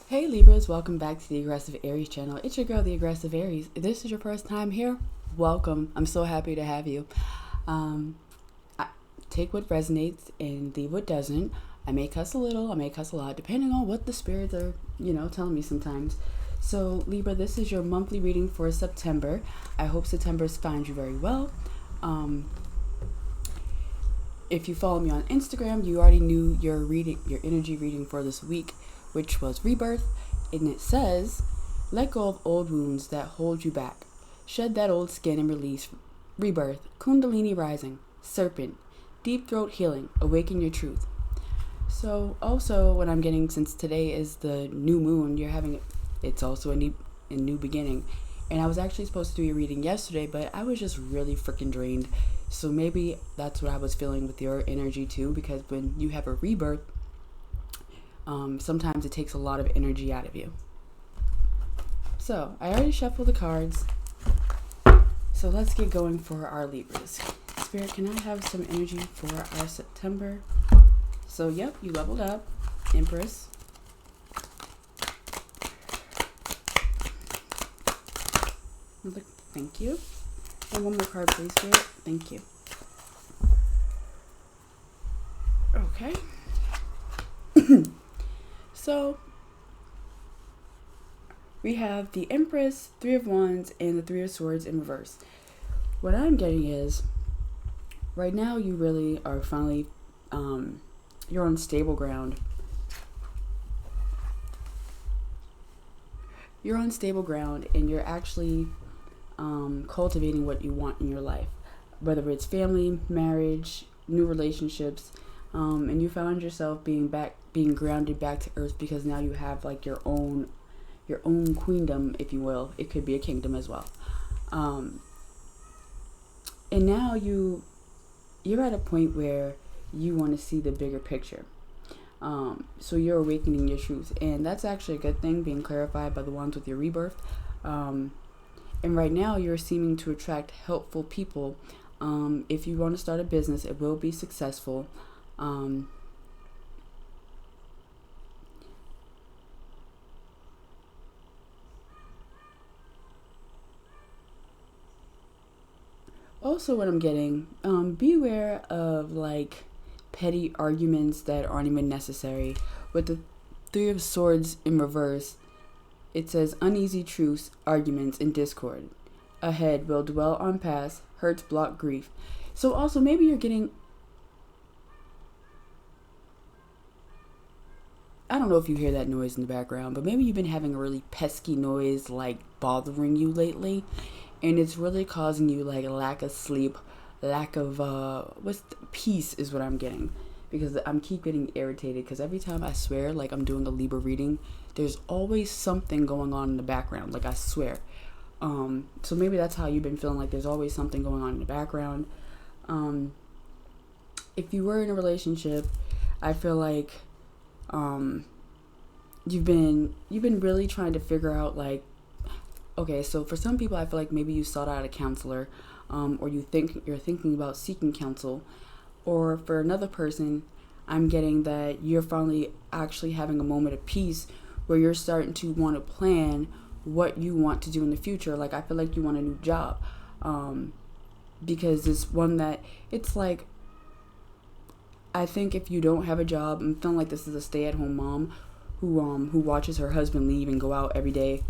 Hey Libras, welcome back to the Aggressive Aries channel. It's your girl, the Aggressive Aries. If this is your first time here, welcome. I'm so happy to have you. Take what resonates and leave what doesn't. I may cuss a little, I may cuss a lot, depending on what the spirits are, telling me sometimes. So Libra, this is your monthly reading for September. I hope September finds you very well. If you follow me on Instagram, you already knew your energy reading for this week, which was rebirth, and it says, let go of old wounds that hold you back. Shed that old skin and release. Rebirth, Kundalini rising, serpent, deep throat healing, awaken your truth. So also what I'm getting, since today is the new moon, it's also a new beginning. And I was actually supposed to do a reading yesterday, but I was just really freaking drained. So maybe that's what I was feeling with your energy too, because when you have a rebirth, sometimes it takes a lot of energy out of you. So I already shuffled the cards. So let's get going for our Libras. Spirit, can I have some energy for our September? So yep, you leveled up. Empress. Thank you. And one more card, please, Spirit. Thank you. Okay. So we have the Empress, Three of Wands, and the Three of Swords in reverse. What I'm getting is, right now you really are finally, you're on stable ground. You're on stable ground and you're actually cultivating what you want in your life, whether it's family, marriage, new relationships, and you found yourself being grounded back to earth, because now you have like your own queendom, if you will. It could be a kingdom as well, and now you're at a point where you want to see the bigger picture. So you're awakening your truth, and that's actually a good thing, being clarified by the ones with your rebirth. And right now you're seeming to attract helpful people. If you want to start a business, it will be successful. Also, what I'm getting, beware of like petty arguments that aren't even necessary. With the Three of Swords in reverse, it says uneasy truths, arguments, and discord. Ahead will dwell on past, hurts block grief. So also maybe you're getting, I don't know if you hear that noise in the background, but maybe you've been having a really pesky noise like bothering you lately, and it's really causing you like a lack of sleep, lack of peace is what I'm getting, because I'm keep getting irritated, because every time I swear like I'm doing a Libra reading, there's always something going on in the background, like I swear. So maybe that's how you've been feeling, like there's always something going on in the background. If you were in a relationship, I feel like you've been really trying to figure out, like, okay, so for some people I feel like maybe you sought out a counselor, or you're thinking about seeking counsel. Or for another person, I'm getting that you're finally actually having a moment of peace where you're starting to want to plan what you want to do in the future. Like, I feel like you want a new job, because it's one that it's like, I think if you don't have a job, I'm feeling like this is a stay-at-home mom who watches her husband leave and go out every day,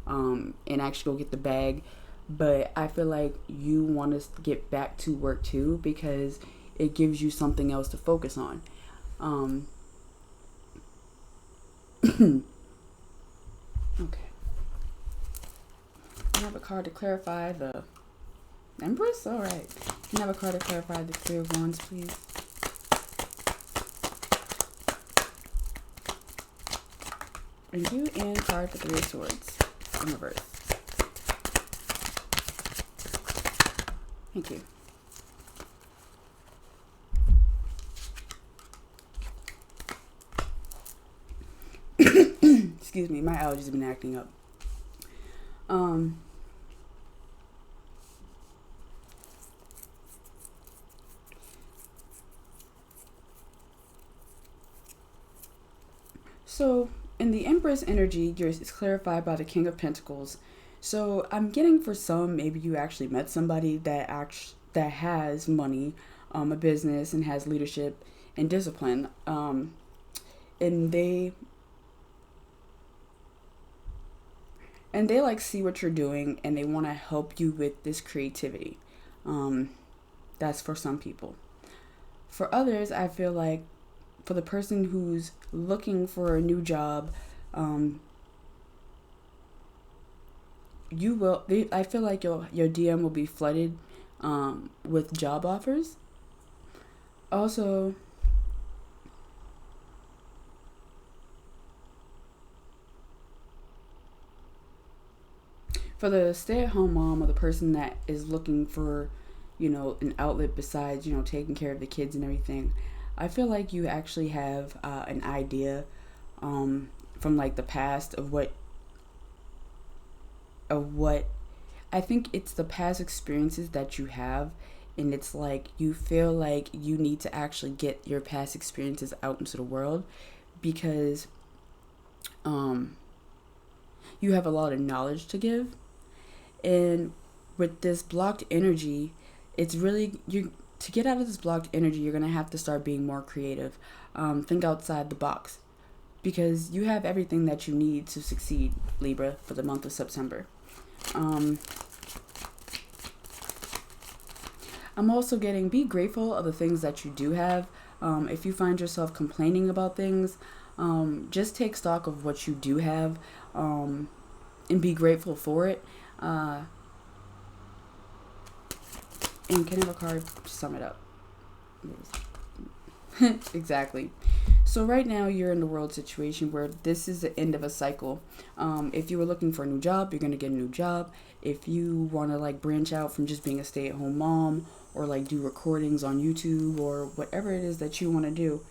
and actually go get the bag. But I feel like you want to get back to work too, because it gives you something else to focus on. Okay. I have a card to clarify the Empress? Alright. Can I have a card to clarify the Three of Wands, please? Thank you. And card the Three of Swords in reverse. Thank you. Excuse me, my allergies have been acting up. So In the Empress energy, it's clarified by the King of Pentacles. So I'm getting for some, maybe you actually met somebody that has money, a business, and has leadership and discipline, and they like see what you're doing and they want to help you with this creativity. That's for some people. For others, I feel like for the person who's looking for a new job, I feel like your DM will be flooded with job offers. Also, for the stay-at-home mom or the person that is looking for, an outlet besides, taking care of the kids and everything, I feel like you actually have an idea from like the past of what I think it's the past experiences that you have, and it's like you feel like you need to actually get your past experiences out into the world because you have a lot of knowledge to give. And with this blocked energy, it's really you to get out of this blocked energy, you're gonna have to start being more creative. Think outside the box because you have everything that you need to succeed, Libra, for the month of September. I'm also getting be grateful of the things that you do have. If you find yourself complaining about things, just take stock of what you do have and be grateful for it. And can I have a card to sum it up? Exactly. So right now you're in the world situation where this is the end of a cycle. If you were looking for a new job, you're going to get a new job. If you want to like branch out from just being a stay-at-home mom or like do recordings on YouTube or whatever it is that you want to do,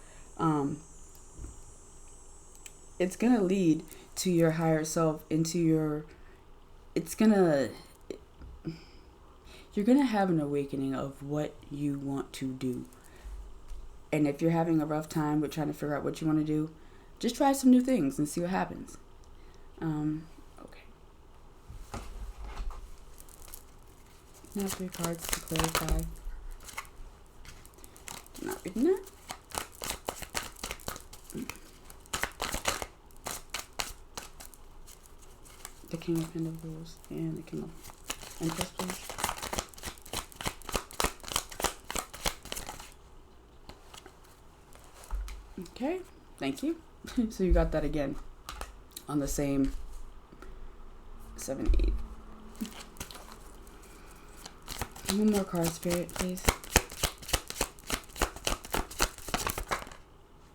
it's going to lead to your higher self, you're going to have an awakening of what you want to do. And if you're having a rough time with trying to figure out what you want to do, just try some new things and see what happens. Okay. Now 3 cards to clarify. Not reading that. The King of Pentacles and the King of Empress, please. Okay, thank you. So you got that again on the same 7, 8. One more card, Spirit, please.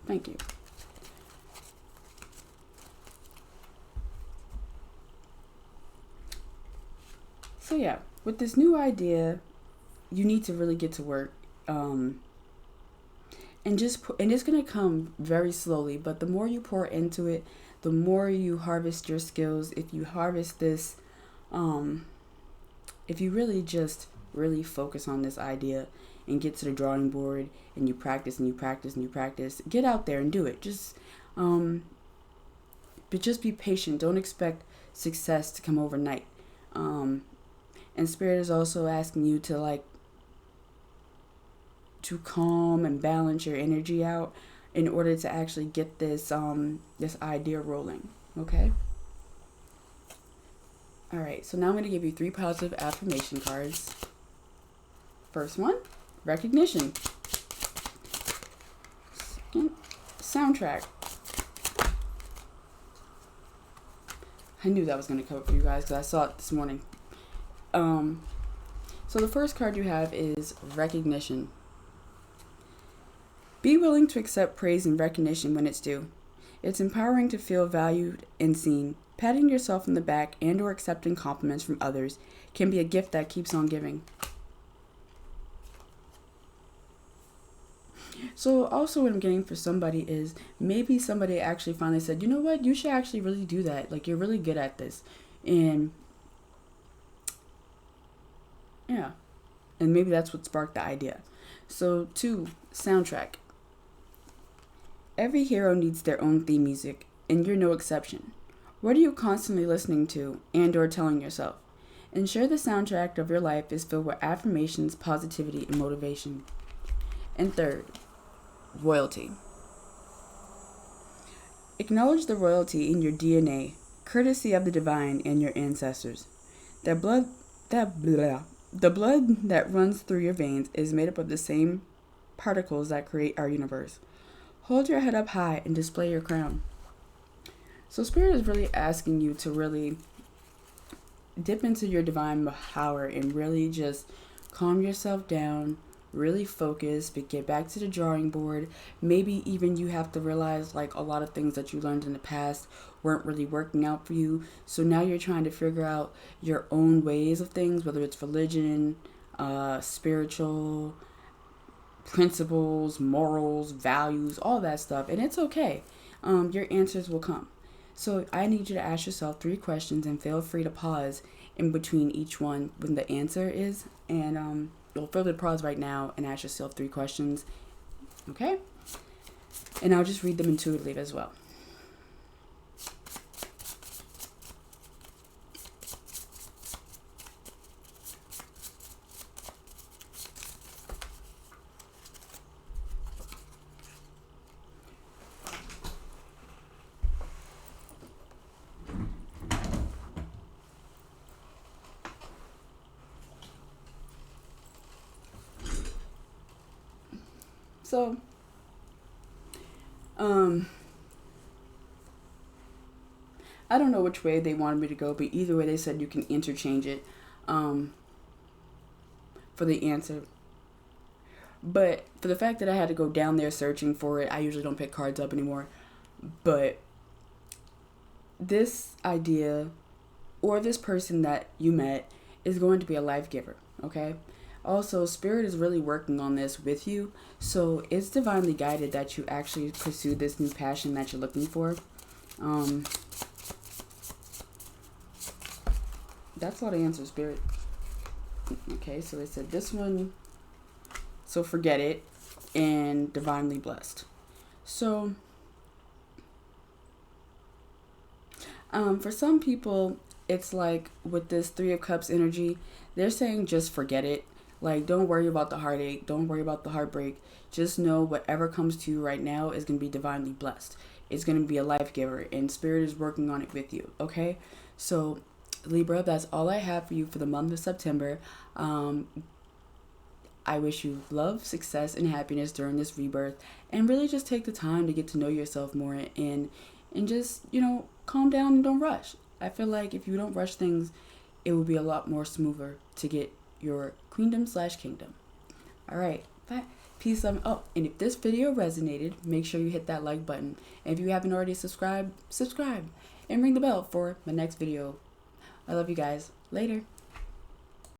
Thank you. So yeah, with this new idea, you need to really get to work. And it's gonna come very slowly, but the more you pour into it, the more you harvest your skills. If you harvest this, if you really focus on this idea and get to the drawing board and you practice and you practice and you practice, get out there and do it. But just be patient. Don't expect success to come overnight. And Spirit is also asking you to calm and balance your energy out in order to actually get this idea rolling. Okay? All right, so now I'm going to give you 3 positive affirmation cards. First one, recognition. Second, soundtrack. I knew that was going to come up for you guys because I saw it this morning. So the first card you have is recognition. Be willing to accept praise and recognition when it's due. It's empowering to feel valued and seen. Patting yourself on the back and or accepting compliments from others can be a gift that keeps on giving. So also what I'm getting for somebody is maybe somebody actually finally said, you know what, you should actually really do that. Like, you're really good at this. And yeah. And maybe that's what sparked the idea. So 2, soundtrack. Every hero needs their own theme music. and you're no exception. What are you constantly listening to and or telling yourself? Ensure the soundtrack of your life is filled with affirmations, positivity, and motivation. And third, royalty. Acknowledge the royalty in your DNA, courtesy of the divine and your ancestors. That blood the blood that runs through your veins is made up of the same particles that create our universe. Hold your head up high and display your crown. So Spirit is really asking you to really dip into your divine power and really just calm yourself down, really focus, but get back to the drawing board. Maybe even you have to realize like a lot of things that you learned in the past weren't really working out for you. So now you're trying to figure out your own ways of things, whether it's religion, spiritual principles, morals, values, all that stuff. And it's okay. Your answers will come. So I need you to ask yourself 3 questions and feel free to pause in between each one when the answer is. And you'll feel the pause right now and ask yourself 3 questions. Okay? And I'll just read them intuitively as well. So, I don't know which way they wanted me to go, but either way they said you can interchange it for the answer. But for the fact that I had to go down there searching for it, I usually don't pick cards up anymore. But this idea or this person that you met is going to be a life giver, okay? Also, Spirit is really working on this with you, so it's divinely guided that you actually pursue this new passion that you're looking for. That's all the answers, Spirit. Okay, so they said this one, so forget it, and divinely blessed. So, for some people, it's like with this 3 of Cups energy, they're saying just forget it. Like, don't worry about the heartache. Don't worry about the heartbreak. Just know whatever comes to you right now is going to be divinely blessed. It's going to be a life giver, and Spirit is working on it with you, okay? So, Libra, that's all I have for you for the month of September. I wish you love, success, and happiness during this rebirth, and really just take the time to get to know yourself more and just, calm down and don't rush. I feel like if you don't rush things, it will be a lot more smoother to get your queendom/kingdom. All right, bye. Peace. Oh, and if this video resonated, make sure you hit that like button. And if you haven't already subscribed, subscribe and ring the bell for my next video. I love you guys. Later.